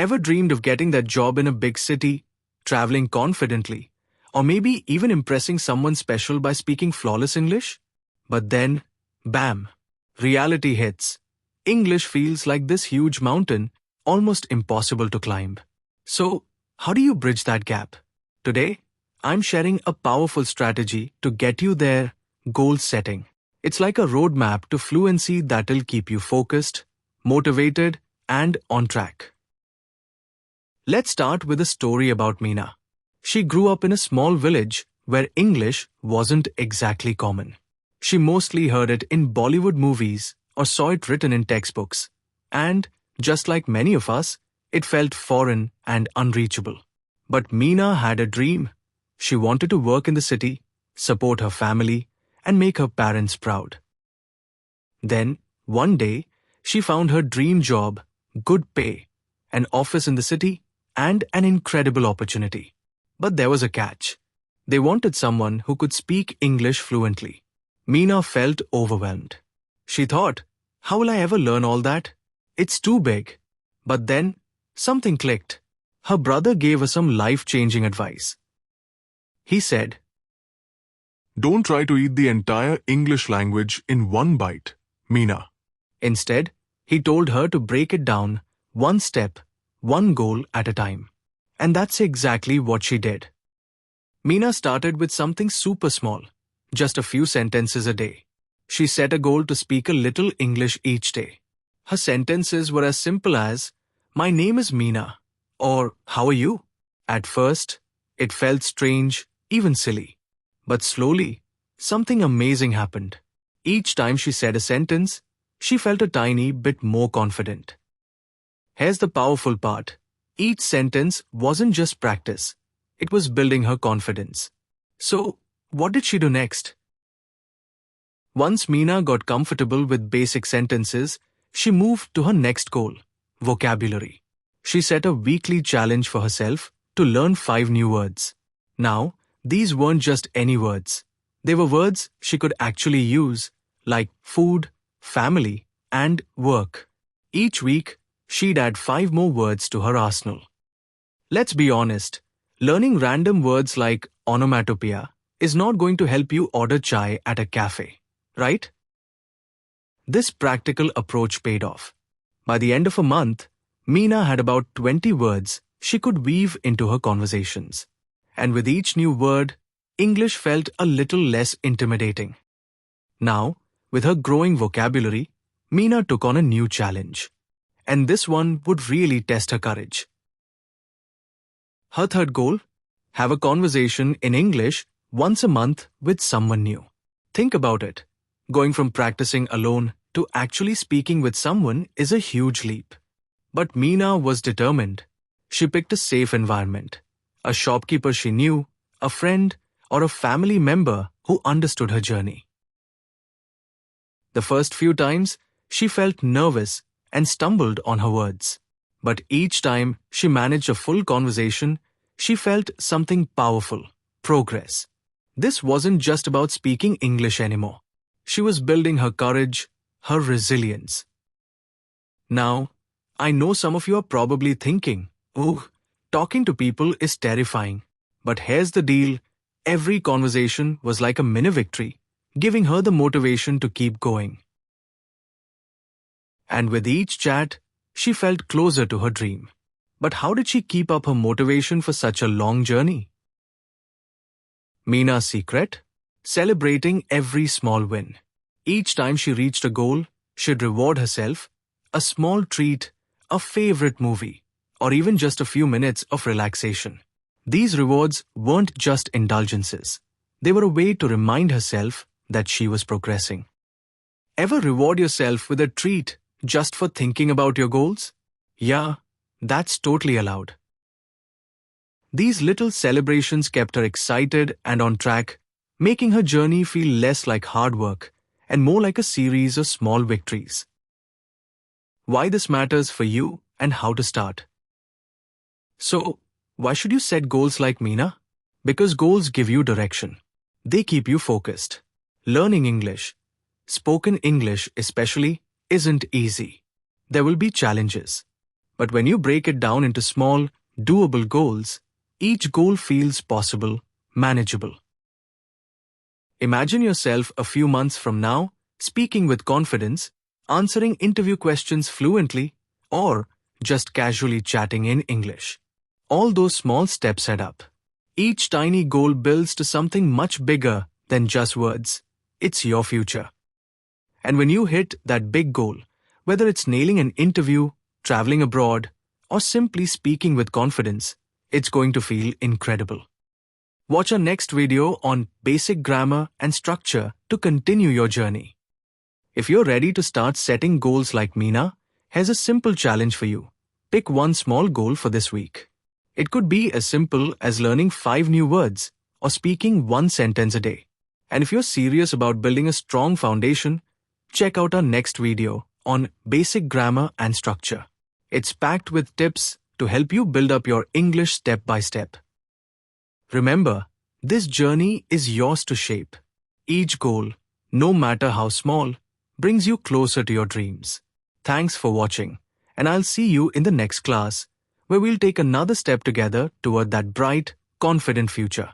Ever dreamed of getting that job in a big city, traveling confidently, or maybe even impressing someone special by speaking flawless English? But then, bam, reality hits. English feels like this huge mountain, almost impossible to climb. So, how do you bridge that gap? Today, I'm sharing a powerful strategy to get you there: goal setting. It's like a roadmap to fluency that'll keep you focused, motivated, and on track. Let's start with a story about Meena. She grew up in a small village where English wasn't exactly common. She mostly heard it in Bollywood movies or saw it written in textbooks. And, just like many of us, it felt foreign and unreachable. But Meena had a dream. She wanted to work in the city, support her family, and make her parents proud. Then, one day, she found her dream job, good pay, an office in the city, and an incredible opportunity. But there was a catch. They wanted someone who could speak English fluently. Meena felt overwhelmed. She thought, how will I ever learn all that? It's too big. But then, something clicked. Her brother gave her some life-changing advice. He said, "Don't try to eat the entire English language in one bite, Meena." Instead, he told her to break it down, one step, one goal at a time. And that's exactly what she did. Meena started with something super small, just a few sentences a day. She set a goal to speak a little English each day. Her sentences were as simple as, "My name is Meena," or "How are you?" At first, it felt strange, even silly. But slowly, something amazing happened. Each time she said a sentence, she felt a tiny bit more confident. Here's the powerful part. Each sentence wasn't just practice. It was building her confidence. So, what did she do next? Once Meena got comfortable with basic sentences, she moved to her next goal: vocabulary. She set a weekly challenge for herself to learn 5 new words. Now, these weren't just any words. They were words she could actually use, like food, family, and work. Each week, she'd add 5 more words to her arsenal. Let's be honest, learning random words like onomatopoeia is not going to help you order chai at a cafe, right? This practical approach paid off. By the end of a month, Meena had about 20 words she could weave into her conversations. And with each new word, English felt a little less intimidating. Now, with her growing vocabulary, Meena took on a new challenge. And this one would really test her courage. Her third goal: have a conversation in English once a month with someone new. Think about it. Going from practicing alone to actually speaking with someone is a huge leap. But Meena was determined. She picked a safe environment. A shopkeeper she knew, a friend, or a family member who understood her journey. The first few times, she felt nervous and stumbled on her words. But each time she managed a full conversation, she felt something powerful: progress. This wasn't just about speaking English anymore. She was building her courage, her resilience. Now, I know some of you are probably thinking, "Oh, talking to people is terrifying." But here's the deal: every conversation was like a mini victory, giving her the motivation to keep going. And with each chat, she felt closer to her dream. But how did she keep up her motivation for such a long journey? Meena's secret? Celebrating every small win. Each time she reached a goal, she'd reward herself: a small treat, a favorite movie, or even just a few minutes of relaxation. These rewards weren't just indulgences. They were a way to remind herself that she was progressing. Ever reward yourself with a treat just for thinking about your goals? Yeah, that's totally allowed. These little celebrations kept her excited and on track, making her journey feel less like hard work and more like a series of small victories. Why this matters for you and how to start. So, why should you set goals like Meena? Because goals give you direction. They keep you focused. Learning English, spoken English especially, isn't easy. There will be challenges. But when you break it down into small, doable goals, each goal feels possible, manageable. Imagine yourself a few months from now, speaking with confidence, answering interview questions fluently, or just casually chatting in English. All those small steps add up. Each tiny goal builds to something much bigger than just words. It's your future. And when you hit that big goal, whether it's nailing an interview, traveling abroad, or simply speaking with confidence, it's going to feel incredible. Watch our next video on basic grammar and structure to continue your journey. If you're ready to start setting goals like Meena, here's a simple challenge for you. Pick one small goal for this week. It could be as simple as learning 5 new words or speaking one sentence a day. And if you're serious about building a strong foundation, check out our next video on basic grammar and structure. It's packed with tips to help you build up your English step by step. Remember, this journey is yours to shape. Each goal, no matter how small, brings you closer to your dreams. Thanks for watching, and I'll see you in the next class, where we'll take another step together toward that bright, confident future.